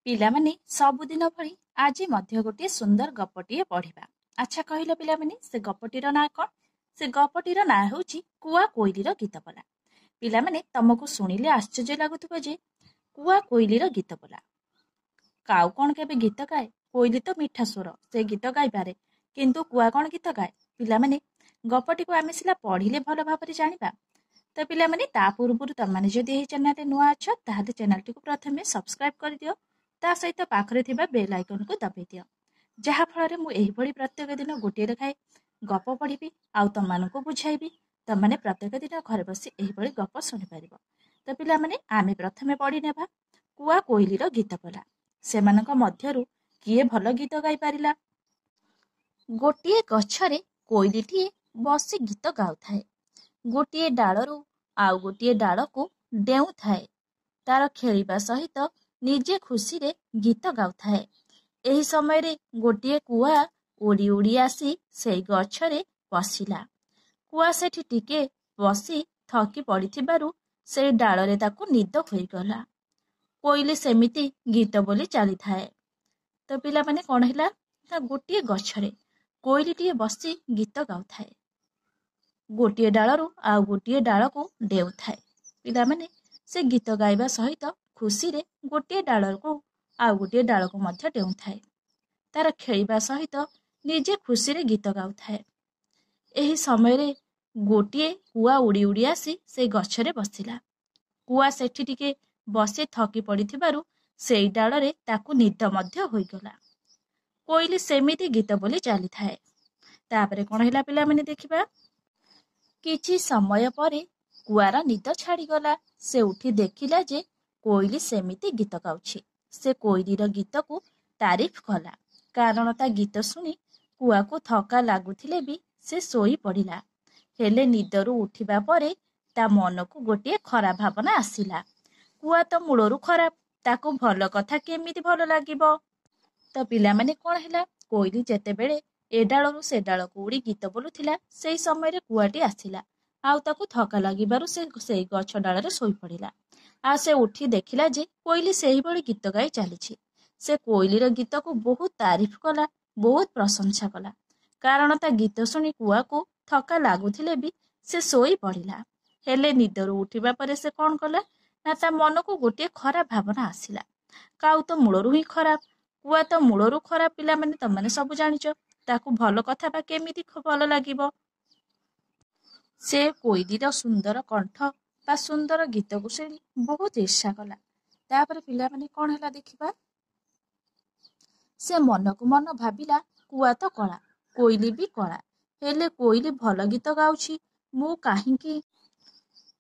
ପିଲାମାନେ ସବୁଦିନ ଭଳି ଆଜି ମଧ୍ୟ ଗୋଟିଏ ସୁନ୍ଦର ଗପଟିଏ ପଢିବା। ଆଚ୍ଛା କହିଲ ପିଲାମାନେ, ସେ ଗପଟିର ନାଁ କଣ? ସେ ଗପଟିର ନାଁ ହେଉଛି କୁଆ କୋଇଲିର ଗୀତବୋଲା। ପିଲାମାନେ, ତମକୁ ଶୁଣିଲେ ଆଶ୍ଚର୍ଯ୍ୟ ଲାଗୁଥିବ ଯେ କୁଆ କୋଇଲିର ଗୀତବୋଲା। କାଉ କଣ କେବେ ଗୀତ ଗାଏ? କୋଇଲି ତ ମିଠା ସ୍ୱର, ସେ ଗୀତ ଗାଇପାରେ, କିନ୍ତୁ କୁଆ କଣ ଗୀତ ଗାଏ? ପିଲାମାନେ, ଗପଟିକୁ ଆମେ ସିନା ପଢିଲେ ଭଲ ଭାବରେ ଜାଣିବା। ତ ପିଲାମାନେ, ତା ପୂର୍ବରୁ ତମମାନେ ଯଦି ଏହି ଚ୍ୟାନେଲରେ ନୂଆ ଅଛ ତାହେଲେ ଚ୍ୟାନେଲଟିକୁ ପ୍ରଥମେ ସବସ୍କ୍ରାଇବ କରିଦିଅ। ତା ସହିତ ପାଖରେ ଥିବା ବେଲ୍ ଆଇକନକୁ ଦବାଇ ଦିଅ, ଯାହା ଫଳରେ ମୁଁ ଏହିଭଳି ପ୍ରତ୍ୟେକ ଦିନ ଗୋଟିଏ ଲେଖାଏଁ ଗପ ପଢିବି ଆଉ ତମମାନଙ୍କୁ ବୁଝାଇବି। ତମମାନେ ପ୍ରତ୍ୟେକ ଦିନ ଘରେ ବସି ଏହିଭଳି ଗପ ଶୁଣିପାରିବ। ତ ପିଲାମାନେ, ଆମେ ପ୍ରଥମେ ପଢିନେବା କୁଆ କୋଇଲିର ଗୀତବୋଲା। ସେମାନଙ୍କ ମଧ୍ୟରୁ କିଏ ଭଲ ଗୀତ ଗାଇପାରିଲା? ଗୋଟିଏ ଗଛରେ କୋଇଲିଟିଏ ବସି ଗୀତ ଗାଉଥାଏ। ଗୋଟିଏ ଡାଳରୁ ଆଉ ଗୋଟିଏ ଡାଳକୁ ଡେଉଁଥାଏ। ତାର ଖେଳିବା ସହିତ ନିଜେ ଖୁସିରେ ଗୀତ ଗାଉଥାଏ। ଏହି ସମୟରେ ଗୋଟିଏ କୁଆ ଉଡ଼ି ଉଡ଼ି ଆସି ସେଇ ଗଛରେ ବସିଲା। କୁଆ ସେଠି ଟିକେ ବସି ଥକି ପଡ଼ିଥିବାରୁ ସେଇ ଡାଳରେ ତାକୁ ନିଦ ହୋଇଗଲା। କୋଇଲି ସେମିତି ଗୀତ ବୋଲି ଚାଲିଥାଏ। ତ ପିଲାମାନେ, କଣ ହେଲା ନା ଗୋଟିଏ ଗଛରେ କୋଇଲିଟିଏ ବସି ଗୀତ ଗାଉଥାଏ। ଗୋଟିଏ ଡାଳରୁ ଆଉ ଗୋଟିଏ ଡାଳକୁ ଡେଉଁଥାଏ। ପିଲାମାନେ, ସେ ଗୀତ ଗାଇବା ସହିତ ଖୁସିରେ ଗୋଟିଏ ଡାଳକୁ ଆଉ ଗୋଟିଏ ଡାଳକୁ ମଧ୍ୟ ଡେଉଁଥାଏ। ତାର ଖେଳିବା ସହିତ ନିଜେ ଖୁସିରେ ଗୀତ ଗାଉଥାଏ। ଏହି ସମୟରେ ଗୋଟିଏ କୁଆ ଉଡ଼ି ଉଡ଼ି ଆସି ସେ ଗଛରେ ବସିଲା। କୁଆ ସେଠି ଟିକେ ବସି ଥକି ପଡ଼ିଥିବାରୁ ସେଇ ଡାଳରେ ତାକୁ ନିଦ ମଧ୍ୟ ହୋଇଗଲା। କୋଇଲି ସେମିତି ଗୀତ ବୋଲି ଚାଲିଥାଏ। ତାପରେ କଣ ହେଲା ପିଲାମାନେ ଦେଖିବା। କିଛି ସମୟ ପରେ କୁଆର ନିଦ ଛାଡ଼ିଗଲା। ସେ ଉଠି ଦେଖିଲା ଯେ କୋଇଲି ସେମିତି ଗୀତ ଗାଉଛି। ସେ କୋଇଲିର ଗୀତକୁ ତାରିଫ କଲା, କାରଣ ତା ଗୀତ ଶୁଣି କୁଆକୁ ଥକା ଲାଗୁଥିଲେ ବି ସେ ଶୋଇ ପଡ଼ିଲା। ହେଲେ ନିଦରୁ ଉଠିବା ପରେ ତା ମନକୁ ଗୋଟିଏ ଖରାପ ଭାବନା ଆସିଲା। କୁଆ ତ ମୂଳରୁ ଖରାପ, ତାକୁ ଭଲ କଥା କେମିତି ଭଲ ଲାଗିବ? ତ ପିଲାମାନେ, କଣ ହେଲା, କୋଇଲି ଯେତେବେଳେ ଏ ଡାଳରୁ ସେ ଡାଳକୁ ଉଡ଼ି ଗୀତ ବୋଲୁଥିଲା, ସେଇ ସମୟରେ କୁଆଟି ଆସିଲା ଆଉ ତାକୁ ଥକା ଲାଗିବାରୁ ସେ ସେଇ ଗଛ ଡାଳରେ ଶୋଇପଡ଼ିଲା। ଆଉ ସେ ଉଠି ଦେଖିଲା ଯେ କୋଇଲି ସେଇଭଳି ଗୀତ ଗାଇ ଚାଲିଛି। ସେ କୋଇଲିର ଗୀତକୁ ବହୁତ ତାରିଫ କଲା, ବହୁତ ପ୍ରଶଂସା କଲା, କାରଣ ତା ଗୀତ ଶୁଣି କୁଆକୁ ଥକା ଲାଗୁଥିଲେ ବି ସେ ଶୋଇ ପଡ଼ିଲା। ହେଲେ ନିଦରୁ ଉଠିବା ପରେ ସେ କଣ କଲା ନା ତା ମନକୁ ଗୋଟିଏ ଖରାପ ଭାବନା ଆସିଲା। କାଉ ତ ମୂଳରୁ ହିଁ ଖରାପ, କୁଆ ତ ମୂଳରୁ ଖରାପ। ପିଲାମାନେ, ତମମାନେ ସବୁ ଜାଣିଛ, ତାକୁ ଭଲ କଥା ବା କେମିତି ଭଲ ଲାଗିବ? ସେ କୋଇଲିର ସୁନ୍ଦର କଣ୍ଠ ବା ସୁନ୍ଦର ଗୀତକୁ ଶୁଣି ବହୁତ ଈର୍ଷା କଲା। ତାପରେ ପିଲାମାନେ, କଣ ହେଲା ଦେଖିବା। ସେ ମନକୁ ମନ ଭାବିଲା, କୁଆ ତ କଳା, କୋଇଲି ବି କଳା, ହେଲେ କୋଇଲି ଭଲ ଗୀତ ଗାଉଛି, ମୁଁ କାହିଁକି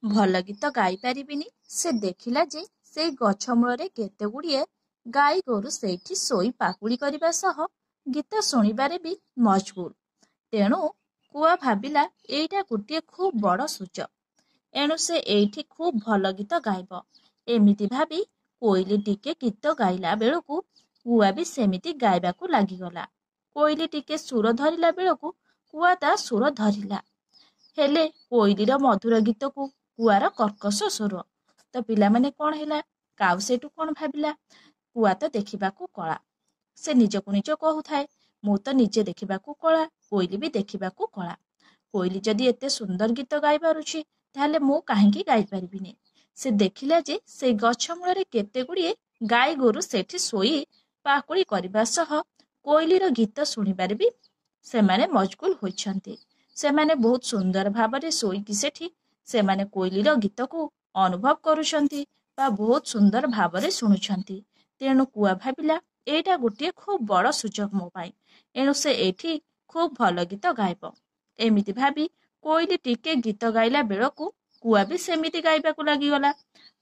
ଭଲ ଗୀତ ଗାଇପାରିବିନି? ସେ ଦେଖିଲା ଯେ ସେଇ ଗଛ ମୂଳରେ କେତେ ଗୁଡ଼ିଏ ଗାଈ ଗୋରୁ ସେଇଠି ଶୋଇ ପାକୁଳି କରିବା ସହ ଗୀତ ଶୁଣିବାରେ ବି ମଜଗୁଲ। ତେଣୁ କୁଆ ଭାବିଲା, ଏଇଟା ଗୋଟିଏ ଖୁବ୍ ବଡ଼ ସୁଯୋଗ, ଏଣୁ ସେ ଏଇଠି ଖୁବ୍ ଭଲ ଗୀତ ଗାଇବ। ଏମିତି ଭାବି କୋଇଲି ଟିକେ ଗୀତ ଗାଇଲା ବେଳକୁ କୁଆ ବି ସେମିତି ଗାଇବାକୁ ଲାଗିଗଲା। କୋଇଲି ଟିକେ ସୁର ଧରିଲା ବେଳକୁ କୁଆ ତା ସୁର ଧରିଲା। ହେଲେ କୋଇଲିର ମଧୁର ଗୀତକୁ କୁଆର କର୍କଶ ସ୍ୱର। ତ ପିଲାମାନେ, କଣ ହେଲା, କାଉ ସେଠୁ କଣ ଭାବିଲା, କୁଆ ତ ଦେଖିବାକୁ କଳା। ସେ ନିଜକୁ ନିଜ କହୁଥାଏ, ମୁଁ ତ ନିଜେ ଦେଖିବାକୁ କଳା, କୋଇଲି ବି ଦେଖିବାକୁ କଳା। କୋଇଲି ଯଦି ଏତେ ସୁନ୍ଦର ଗୀତ ଗାଇପାରୁଛି, ତାହେଲେ ମୁଁ କାହିଁକି ଗାଇପାରିବିନି? ସେ ଦେଖିଲା ଯେ ସେଇ ଗଛ ମୂଳରେ କେତେ ଗୁଡ଼ିଏ ଗାଈ ଗୋରୁ ସେଠି ଶୋଇ ପାକୁଳି କରିବା ସହ କୋଇଲିର ଗୀତ ଶୁଣିବାରେ ବି ସେମାନେ ମଜଗୁଲ ହୋଇଛନ୍ତି। ସେମାନେ ବହୁତ ସୁନ୍ଦର ଭାବରେ ଶୋଇକି ସେଠି ସେମାନେ କୋଇଲିର ଗୀତକୁ ଅନୁଭବ କରୁଛନ୍ତି ବା ବହୁତ ସୁନ୍ଦର ଭାବରେ ଶୁଣୁଛନ୍ତି। ତେଣୁ କୁଆ ଭାବିଲା, ଏଇଟା ଗୋଟିଏ ଖୁବ୍ ବଡ଼ ସୁଯୋଗ ମୋ ପାଇଁ, ଏଣୁ ସେ ଏଇଠି ଖୁବ୍ ଭଲ ଗୀତ ଗାଇବ। ଏମିତି ଭାବି କୋଇଲି ଟିକେ ଗୀତ ଗାଇଲା ବେଳକୁ କୁଆ ବି ସେମିତି ଗାଇବାକୁ ଲାଗିଗଲା।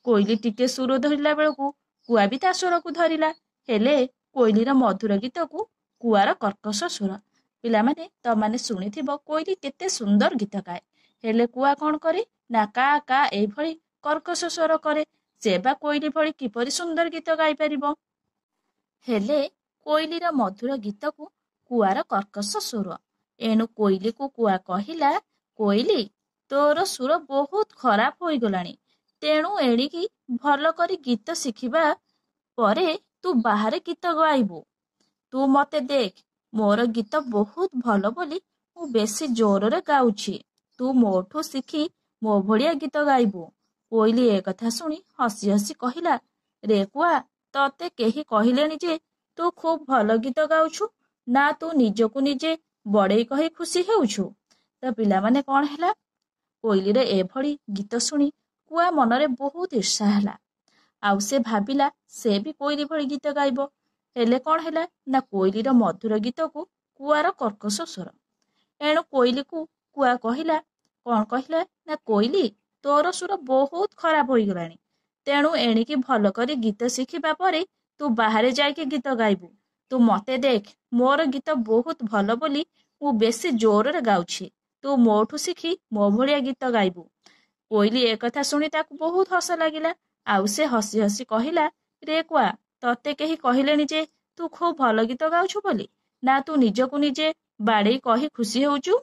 କୋଇଲି ଟିକେ ସୁର ଧରିଲା ବେଳକୁ କୁଆ ବି ତା ସ୍ୱରକୁ ଧରିଲା। ହେଲେ କୋଇଲିର ମଧୁର ଗୀତକୁ କୁଆର କର୍କଶ ସ୍ୱର। ପିଲାମାନେ, ତମମାନେ ଶୁଣିଥିବ କୋଇଲି କେତେ ସୁନ୍ଦର ଗୀତ ଗାଏ, ହେଲେ କୁଆ କଣ କରେ ନା କା କା ଏଇଭଳି କର୍କଶ ସ୍ୱର କରେ। ସେ ବା କୋଇଲି ଭଳି କିପରି ସୁନ୍ଦର ଗୀତ ଗାଇପାରିବ? ହେଲେ କୋଇଲିର ମଧୁର ଗୀତକୁ କୁଆର କର୍କଶ ସ୍ୱର। ଏଣୁ କୋଇଲିକୁ କୁଆ କହିଲା, କୋଇଲି, ତୋର ସୁର ବହୁତ ଖରାପ ହୋଇଗଲାଣି, ତେଣୁ ଏଣିକି ଭଲ କରି ଗୀତ ଶିଖିବା ପରେ ତୁ ବାହାରେ ଗୀତ ଗାଇବୁ। ତୁ ମତେ ଦେଖ, ମୋର ଗୀତ ବହୁତ ଭଲ ବୋଲି ମୁଁ ବେଶୀ ଜୋରରେ ଗାଉଛି। ତୁ ମୋଠୁ ଶିଖି ମୋ ଭଳିଆ ଗୀତ ଗାଇବୁ। କୋଇଲି ଏ କଥା ଶୁଣି ହସି ହସି କହିଲା, ରେ କୁଆ, ତତେ କେହି କହିଲେଣି ଯେ ତୁ ଖୁବ୍ ଭଲ ଗୀତ ଗାଉଛୁ, ନା ତୁ ନିଜକୁ ନିଜେ ବଡ଼େଇ କହି ଖୁସି ହେଉଛୁ? ତ ପିଲାମାନେ କଣ ହେଲା, କୋଇଲିର ଏଭଳି ଗୀତ ଶୁଣି କୁଆ ମନରେ ବହୁତ ଈର୍ଷା ହେଲା। ଆଉ ସେ ଭାବିଲା ସେ ବି କୋଇଲି ଭଳି ଗୀତ ଗାଇବ। ହେଲେ କଣ ହେଲା ନା କୋଇଲିର ମଧୁର ଗୀତକୁ କୁଆର କର୍କଶ ସ୍ୱର। ଏଣୁ କୋଇଲିକୁ କୁଆ କହିଲା, କଣ କହିଲା ନା, କୋଇଲି, ତୋର ସୁର ବହୁତ ଖରାପ ହୋଇଗଲାଣି। ତେଣୁ ଏଣିକି ଭଲ କରି ଗୀତ ଶିଖିବା ପରେ ତୁ ବାହାରେ ଯାଇକି ଗୀତ ଗାଇବୁ। ତୁ ମତେ ଦେଖ, ମୋର ଗୀତ ବହୁତ ଭଲ ବୋଲି ମୁଁ ବେଶୀ ଜୋରରେ ଗାଉଛି। ତୁ ମୋଠୁ ଶିଖି ମୋ ଭଳିଆ ଗୀତ ଗାଇବୁ। କୋଇଲି ଏକଥା ଶୁଣି ତାକୁ ବହୁତ ହସ ଲାଗିଲା। ଆଉ ସେ ହସି ହସି କହିଲା, ରେ କୁଆ, ତତେ କେହି କହିଲେଣି ଯେ ତୁ ଖୁବ୍ ଭଲ ଗୀତ ଗାଉଛୁ ବୋଲି, ନା ତୁ ନିଜକୁ ନିଜେ ବାଡ଼େଇ କହି ଖୁସି ହେଉଛୁ?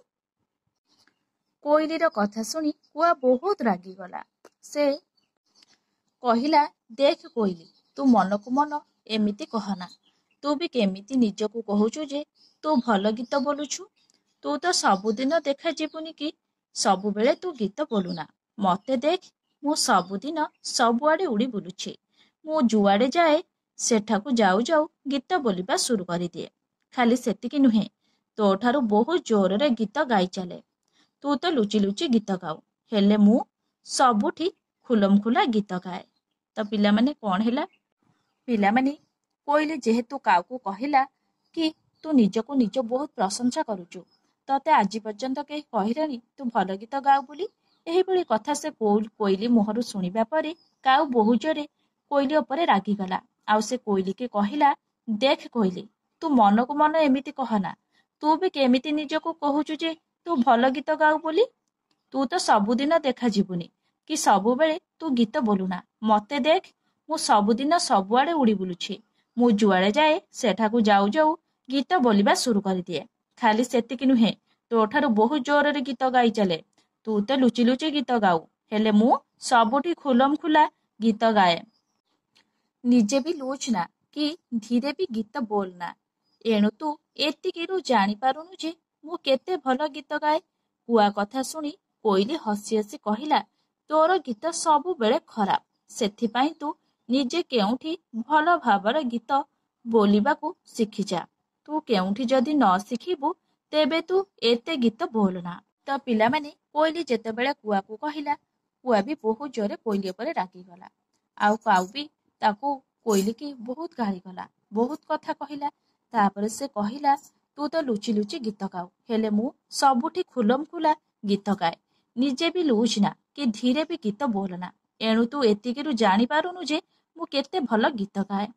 କୋଇଲିର କଥା ଶୁଣି କୁଆ ବହୁତ ରାଗିଗଲା। ସେ କହିଲା, ଦେଖ କୋଇଲି, ତୁ ମନକୁ ମନ ଏମିତି କହନା। ତୁ ବି କେମିତି ନିଜକୁ କହୁଛୁ ଯେ ତୁ ଭଲ ଗୀତ ବୋଲୁଛୁ। ତୁ ତ ସବୁଦିନ ଦେଖାଯିବୁନି କି ସବୁବେଳେ ତୁ ଗୀତ ବୋଲୁନା। ମତେ ଦେଖ, ମୁଁ ସବୁଦିନ ସବୁଆଡ଼େ ଉଡ଼ି ବୁଲୁଛି। ମୁଁ ଯୁଆଡ଼େ ଯାଏ ସେଠାକୁ ଯାଉ ଯାଉ ଗୀତ ବୋଲିବା ଶୁରୁ କରିଦିଏ। ଖାଲି ସେତିକି ନୁହେଁ, ତୋଠାରୁ ବହୁତ ଜୋରରେ ଗୀତ ଗାଇ ଚାଲେ। ତୁ ତ ଲୁଚି ଲୁଚି ଗୀତ ଗାଉ, ହେଲେ ମୁଁ ସବୁଠି ଖୁଲମ ଖୁଲା ଗୀତ ଗାଏ। ତ ପିଲାମାନେ କଣ ହେଲା, ପିଲାମାନେ କୋଇଲି ଯେହେତୁ କାଉକୁ କହିଲା କି ତୁ ନିଜକୁ ନିଜ ବହୁତ ପ୍ରଶଂସା କରୁଛୁ, ତତେ ଆଜି ପର୍ଯ୍ୟନ୍ତ କେହି କହିଲେଣି ତୁ ଭଲ ଗୀତ ଗାଉ ବୋଲି। ଏହିଭଳି କଥା ସେ କୋଇଲି ମୁହଁରୁ ଶୁଣିବା ପରେ କାଉ ବହୁ ଜୋରେ କୋଇଲି ଉପରେ ରାଗିଗଲା। ଆଉ ସେ କୋଇଲିକି କହିଲା, ଦେଖ କୋଇଲି, ତୁ ମନକୁ ମନ ଏମିତି କହନା। ତୁ ବି କେମିତି ନିଜକୁ କହୁଛୁ ଯେ ତୁ ଭଲ ଗୀତ ଗାଉ ବୋଲି। ତୁ ତ ସବୁଦିନ ଦେଖାଯିବୁନି କି ସବୁବେଳେ ତୁ ଗୀତ ବୋଲୁନା। ମତେ ଦେଖ, ମୁଁ ସବୁଦିନ ସବୁଆଡ଼େ ଉଡ଼ି ବୁଲୁଛି। ମୁଁ ଯୁଆଡ଼େ ଯାଏ ସେଠାକୁ ଯାଉ ଯାଉ ଗୀତ ବୋଲିବା ଶୁରୁ କରିଦିଏ। ଖାଲି ସେତିକି ନୁହେଁ, ତୋଠାରୁ ବହୁତ ଜୋରରେ ଗୀତ ଗାଇ ଚାଲେ। ତୁ ତ ଲୁଚି ଲୁଚି ଗୀତ ଗାଉ, ହେଲେ ମୁଁ ସବୁଠି ଖୁଲମ ଖୁଲା ଗୀତ ଗାଏ। ନିଜେ ବି ଲୁଚ ନା କି ଧୀରେ ବି ଗୀତ ବୋଲ ନା। ଏଣୁ ତୁ ଏତିକିରୁ ଜାଣିପାରୁନୁ ଯେ ମୁଁ କେତେ ଭଲ ଗୀତ ଗାଏ। କୁଆ କଥା ଶୁଣି କୋଇଲି ହସି ହସି କହିଲା, ତୋର ଗୀତ ସବୁବେଳେ ଖରାପ। ସେଥିପାଇଁ ତୁ ନିଜେ କେଉଁଠି ଭଲ ଭାବରେ ଗୀତ ବୋଲିବାକୁ ଶିଖିଯା। ତୁ କେଉଁଠି ଯଦି ନ ଶିଖିବୁ, ତେବେ ତୁ ଏତେ ଗୀତ ବୋଲନା। ତ ପିଲାମାନେ କୋଇଲି ଯେତେବେଳେ କୁଆକୁ କହିଲା, କୁଆ ବି ବହୁତ ଜୋରେ କୋଇଲି ଉପରେ ରାଗିଗଲା। ଆଉ କାଉ ବି ତାକୁ କୋଇଲିକି ବହୁତ ଗାଳିଗଲା, ବହୁତ କଥା କହିଲା। ତାପରେ ସେ କହିଲା, ତୁ ତ ଲୁଚି ଲୁଚି ଗୀତ ଗାଉ, ହେଲେ ମୁଁ ସବୁଠି ଖୁଲମ ଖୁଲା ଗୀତ ଗାଏ। ନିଜେ ବି ଲୁଚ ନା କି ଧୀରେ ବି ଗୀତ ବୋଲନା। ଏଣୁ ତୁ ଏତିକିରୁ ଜାଣିପାରୁନୁ ଯେ ମୁଁ କେତେ ଭଲ ଗୀତ ଗାଏ।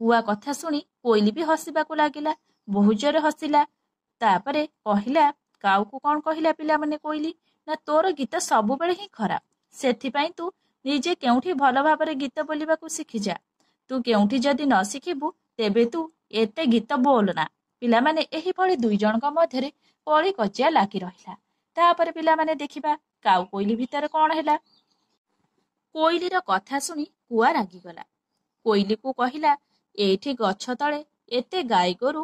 କୁଆ କଥା ଶୁଣି କୋଇଲି ବି ହସିବାକୁ ଲାଗିଲା, ବହୁତ ଜୋରେ ହସିଲା। ତାପରେ କହିଲା, କାଉକୁ କଣ କହିଲା ପିଲାମାନେ କୋଇଲି, ନା ତୋର ଗୀତ ସବୁବେଳେ ହିଁ ଖରାପ। ସେଥିପାଇଁ ତୁ ନିଜେ କେଉଁଠି ଭଲ ଭାବରେ ଗୀତ ବୋଲିବାକୁ ଶିଖିଯା। ତୁ କେଉଁଠି ଯଦି ନ ଶିଖିବୁ, ତେବେ ତୁ ଏତେ ଗୀତ ବୋଲନା। ପିଲାମାନେ ଏହିଭଳି ଦୁଇ ଜଣଙ୍କ ମଧ୍ୟରେ କଳି କଜିଆ ଲାଗି ରହିଲା। ତାପରେ ପିଲାମାନେ ଦେଖିବା କାଉ କୋଇଲି ଭିତରେ କଣ ହେଲା। କୋଇଲିର କଥା ଶୁଣି କୁଆ ରାଗିଗଲା। କୋଇଲିକୁ କହିଲା, ଏଇଠି ଗଛ ତଳେ ଏତେ ଗାଈ ଗୋରୁ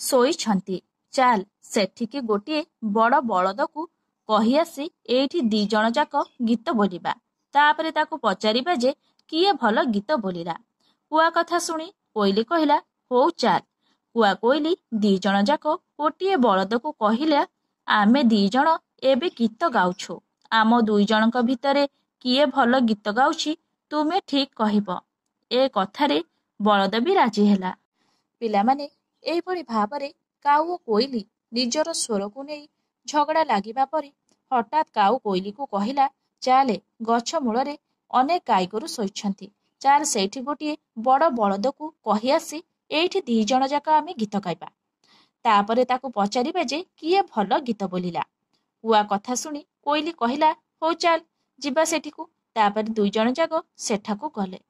ଶୋଇଛନ୍ତି। ଚାଲ ସେଠିକି ଗୋଟିଏ ବଡ଼ ବଳଦକୁ କହି ଆସି ଏଇଠି ଦି ଜଣ ଯାକ ଗୀତ ବୋଲିବା। ତାପରେ ତାକୁ ପଚାରିବା ଯେ କିଏ ଭଲ ଗୀତ ବୋଲିଲା। କୁଆ କଥା ଶୁଣି କୋଇଲି କହିଲା, ହଉ ଚାଲ। କୁଆ କୋଇଲି ଦି ଜଣ ଯାକ ଗୋଟିଏ ବଳଦକୁ କହିଲା, ଆମେ ଦି ଜଣ ଏବେ ଗୀତ ଗାଉଛୁ। ଆମ ଦୁଇ ଜଣଙ୍କ ଭିତରେ କିଏ ଭଲ ଗୀତ ଗାଉଛି ତୁମେ ଠିକ୍ କହିବ। ଏ କଥାରେ ବଳଦ ବି ରାଜି ହେଲା। ପିଲାମାନେ ଏହିଭଳି ଭାବରେ କାଉ ଓ କୋଇଲି ନିଜର ସ୍ୱରକୁ ନେଇ ଝଗଡ଼ା ଲାଗିବା ପରେ ହଠାତ୍ କାଉ କୋଇଲିକୁ କହିଲା, ଚାଲେ ଗଛ ମୂଳରେ ଅନେକ ଗାଈଗୋରୁ ଶୋଇଛନ୍ତି। ଚାଲ ସେଇଠି ଗୋଟିଏ ବଡ଼ ବଳଦକୁ କହି ଆସି ଏଇଠି ଦି ଜଣ ଯାକ ଆମେ ଗୀତ ଗାଇବା। ତାପରେ ତାକୁ ପଚାରିବା ଯେ କିଏ ଭଲ ଗୀତ ବୋଲିଲା। କୁଆ କଥା ଶୁଣି କୋଇଲି କହିଲା, ହଉ ଚାଲ ଯିବା ସେଠିକୁ। ତାପରେ ଦୁଇ ଜଣ ଯାକ ସେଠାକୁ ଗଲେ।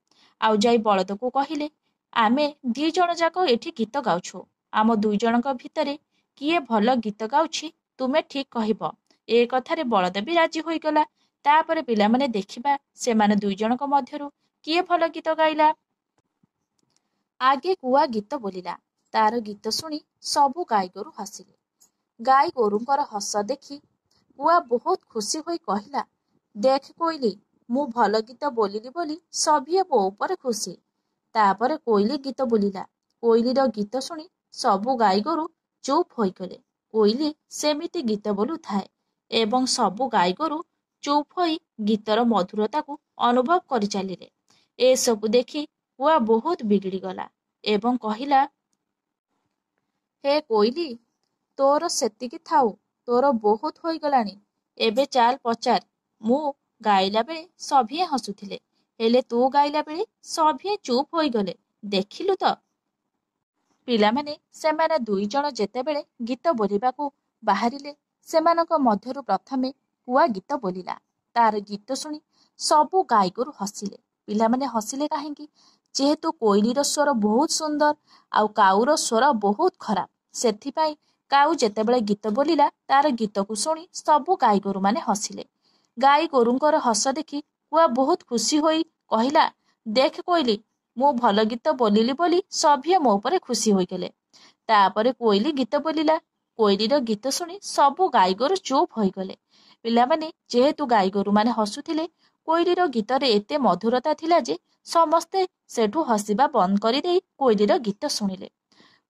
ଆଉ ଯାଇ ବଳଦକୁ କହିଲେ, ଆମେ ଦି ଜଣ ଯାକ ଏଠି ଗୀତ ଗାଉଛୁ। ଆମ ଦୁଇ ଜଣଙ୍କ ଭିତରେ କିଏ ଭଲ ଗୀତ ଗାଉଛି ତୁମେ ଠିକ୍ କହିବ। ଏ କଥାରେ ବଳଦ ବି ରାଜି ହୋଇଗଲା। ତାପରେ ପିଲାମାନେ ଦେଖିବା ସେମାନେ ଦୁଇ ଜଣଙ୍କ ମଧ୍ୟରୁ କିଏ ଭଲ ଗୀତ ଗାଇଲା। ଆଗେ କୁଆ ଗୀତ ବୋଲିଲା। ତାର ଗୀତ ଶୁଣି ସବୁ ଗାଈଗୋରୁ ହସିଲେ। ଗାଈ ଗୋରୁଙ୍କର ହସ ଦେଖି କୁଆ ବହୁତ ଖୁସି ହୋଇ କହିଲା, ଦେଖ କୋଇଲି, ମୁଁ ଭଲ ଗୀତ ବୋଲିଲି ବୋଲି ସଭିଏ ମୋ ଉପରେ ଖୁସି। ତାପରେ କୋଇଲି ଗୀତ ବୋଲିଲା। କୋଇଲିର ଗୀତ ଶୁଣି ସବୁ ଗାଈଗୋରୁ ଚୁପ୍ ହୋଇଗଲେ। କୋଇଲି ସେମିତି ଗୀତ ବୋଲୁଥାଏ ଏବଂ ସବୁ ଗାଈଗୋରୁ ଚୁପ୍ ହୋଇ ଗୀତର ମଧୁରତାକୁ ଅନୁଭବ କରି ଚାଲିଲେ। ଏସବୁ ଦେଖି କୁଆ ବହୁତ ବିଗିଡ଼ିଗଲା ଏବଂ କହିଲା, ହେ କୋଇଲି, ତୋର ସେତିକି ଥାଉ, ତୋର ବହୁତ ହୋଇଗଲାଣି। ଏବେ ଚାଲ ପଚାର। ମୁଁ ଗାଇଲା ବେଳେ ସଭିଏ ହସୁଥିଲେ, ହେଲେ ତୁ ଗାଇଲା ବେଳେ ସଭିଏ ଚୁପ୍ ହୋଇଗଲେ, ଦେଖିଲୁ ତ? ପିଲାମାନେ ସେମାନେ ଦୁଇଜଣ ଯେତେବେଳେ ଗୀତ ବୋଲିବାକୁ ବାହାରିଲେ, ସେମାନଙ୍କ ମଧ୍ୟରୁ ପ୍ରଥମେ କୁଆ ଗୀତ ବୋଲିଲା। ତାର ଗୀତ ଶୁଣି ସବୁ ଗାଈଗୋରୁ ହସିଲେ। ପିଲାମାନେ ହସିଲେ କାହିଁକି? ଯେହେତୁ କୋଇଲିର ସ୍ୱର ବହୁତ ସୁନ୍ଦର ଆଉ କାଉର ସ୍ୱର ବହୁତ ଖରାପ, ସେଥିପାଇଁ କାଉ ଯେତେବେଳେ ଗୀତ ବୋଲିଲା, ତାର ଗୀତକୁ ଶୁଣି ସବୁ ଗାଈଗୋରୁମାନେ ହସିଲେ। ଗାଈ ଗୋରୁଙ୍କର ହସ ଦେଖି କୁଆ ବହୁତ ଖୁସି ହୋଇ କହିଲା, ଦେଖ କୋଇଲି, ମୁଁ ଭଲ ଗୀତ ବୋଲିଲି ବୋଲି ସଭିଏ ମୋ ଉପରେ ଖୁସି ହୋଇଗଲେ। ତାପରେ କୋଇଲି ଗୀତ ବୋଲିଲା। କୋଇଲିର ଗୀତ ଶୁଣି ସବୁ ଗାଈଗୋରୁ ଚୁପ୍ ହୋଇଗଲେ। ପିଲାମାନେ ଯେହେତୁ ଗାଈଗୋରୁମାନେ ହସୁଥିଲେ, କୋଇଲିର ଗୀତରେ ଏତେ ମଧୁରତା ଥିଲା ଯେ ସମସ୍ତେ ସେଠୁ ହସିବା ବନ୍ଦ କରିଦେଇ କୋଇଲିର ଗୀତ ଶୁଣିଲେ।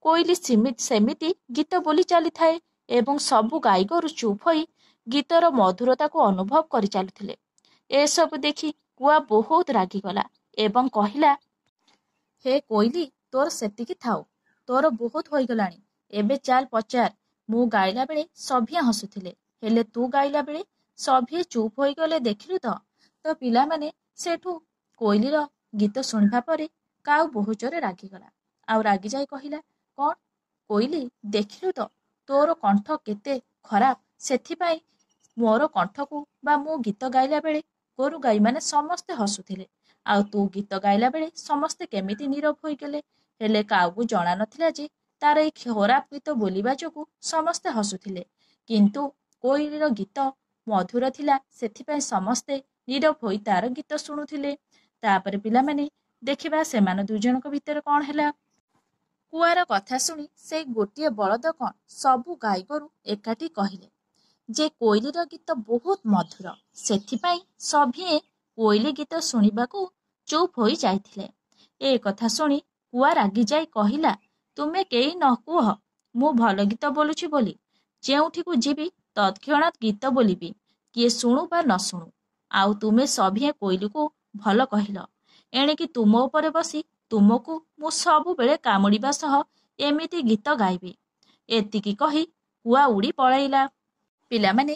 କୋଇଲି ସେମିତି ଗୀତ ବୋଲି ଚାଲିଥାଏ ଏବଂ ସବୁ ଗାଈଗୋରୁ ଚୁପ୍ ହୋଇ ଗୀତର ମଧୁରତାକୁ ଅନୁଭବ କରି ଚାଲୁଥିଲେ। ଏସବୁ ଦେଖି କୁଆ ବହୁତ ରାଗିଗଲା ଏବଂ କହିଲା, ହେ କୋଇଲି, ତୋର ସେତିକି ଥାଉ, ତୋର ବହୁତ ହୋଇଗଲାଣି। ଏବେ ଚାଲ ପଚାର। ମୁଁ ଗାଇଲା ବେଳେ ସଭିଏ ହସୁଥିଲେ, ହେଲେ ତୁ ଗାଇଲା ବେଳେ ସଭିଏ ଚୁପ୍ ହୋଇଗଲେ, ଦେଖିଲୁ ତ? ତ ପିଲାମାନେ ସେଠୁ କୋଇଲିର ଗୀତ ଶୁଣିବା ପରେ କାଉ ବହୁତ ଜୋରେ ରାଗିଗଲା ଆଉ ରାଗିଯାଇ କହିଲା, କଣ କୋଇଲି, ଦେଖିଲୁ ତ ତୋର କଣ୍ଠ କେତେ ଖରାପ, ସେଥିପାଇଁ ମୋର କଣ୍ଠକୁ ବା ମୁଁ ଗୀତ ଗାଇଲା ବେଳେ ଗୋରୁ ଗାଈମାନେ ସମସ୍ତେ ହସୁଥିଲେ, ଆଉ ତୁ ଗୀତ ଗାଇଲା ବେଳେ ସମସ୍ତେ କେମିତି ନୀରବ ହୋଇଗଲେ। ହେଲେ କାଉକୁ ଜଣା ନଥିଲା ଯେ ତାର ଏଇ ଖରାପ ଗୀତ ବୋଲିବା ଯୋଗୁଁ ସମସ୍ତେ ହସୁଥିଲେ, କିନ୍ତୁ କୋଇଲିର ଗୀତ ମଧୁର ଥିଲା, ସେଥିପାଇଁ ସମସ୍ତେ ନୀରବ ହୋଇ ତାର ଗୀତ ଶୁଣୁଥିଲେ। ତାପରେ ପିଲାମାନେ ଦେଖିବା ସେମାନେ ଦୁଇଜଣଙ୍କ ଭିତରେ କଣ ହେଲା। କୁଆର କଥା ଶୁଣି ସେଇ ଗୋଟିଏ ବଳଦ କଣ ସବୁ ଗାଈଗୋରୁ ଏକାଠି କହିଲେ ଯେ କୋଇଲିର ଗୀତ ବହୁତ ମଧୁର, ସେଥିପାଇଁ ସଭିଏ କୋଇଲି ଗୀତ ଶୁଣିବାକୁ ଚୁପ୍ ହୋଇ ଯାଇଥିଲେ। ଏ କଥା ଶୁଣି କୁଆ ରାଗିଯାଇ କହିଲା, ତୁମେ କେହି ନ କୁହ ମୁଁ ଭଲ ଗୀତ ବୋଲୁଛି ବୋଲି। ଯେଉଁଠିକୁ ଯିବି ତତ୍କ୍ଷଣାତ୍ ଗୀତ ବୋଲିବି, କିଏ ଶୁଣୁ ବା ନ ଶୁଣୁ। ଆଉ ତୁମେ ସଭିଏ କୋଇଲିକୁ ଭଲ କହିଲ, ଏଣିକି ତୁମ ଉପରେ ବସି ତୁମକୁ ମୁଁ ସବୁବେଳେ କାମୁଡ଼ିବା ସହ ଏମିତି ଗୀତ ଗାଇବି। ଏତିକି କହି କୁଆ ଉଡ଼ି ପଳାଇଲା। ପିଲାମାନେ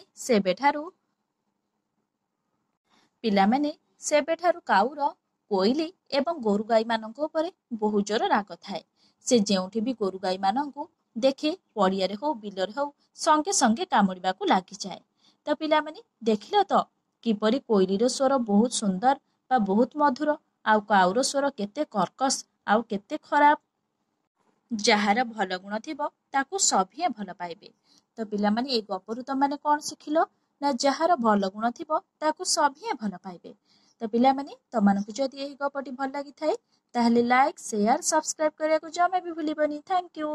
ସେବେଠାରୁ କାଉର କୋଇଲି ଏବଂ ଗୋରୁ ଗାଈମାନଙ୍କ ଉପରେ ବହୁ ଜୋର ରାଗ ଥାଏ। ସେ ଯେଉଁଠି ବି ଗୋରୁ ଗାଈମାନଙ୍କୁ ଦେଖେ, ପଡ଼ିଆରେ ହଉ ବିଲରେ ହଉ, ସଙ୍ଗେ ସଙ୍ଗେ କାମୁଡ଼ିବାକୁ ଲାଗିଯାଏ। ତ ପିଲାମାନେ ଦେଖିଲ ତ କିପରି କୋଇଲିର ସ୍ୱର ବହୁତ ସୁନ୍ଦର ବା ବହୁତ ମଧୁର, ଆଉ କାଉର ସ୍ୱର କେତେ କର୍କଶ ଆଉ କେତେ ଖରାପ। ଯାହାର ଭଲ ଗୁଣ ଥିବ ତାକୁ ସଭିଏ ଭଲ ପାଇବେ। ତ ପିଲାମାନେ ଏଇ ଗପରୁ ତମାନେ କଣ ଶିଖିଲ? ନା ଯାହାର ଭଲ ଗୁଣ ଥିବ ତାକୁ ସଭିଏ ଭଲ ପାଇବେ। ତ ପିଲାମାନେ ତମାନଙ୍କୁ ଯଦି ଏହି ଗପଟି ଭଲ ଲାଗିଥାଏ, ତାହେଲେ ଲାଇକ୍, ସେୟାର, ସବସ୍କ୍ରାଇବ କରିବାକୁ ଜମା ବି ଭୁଲିବନି। Thank you.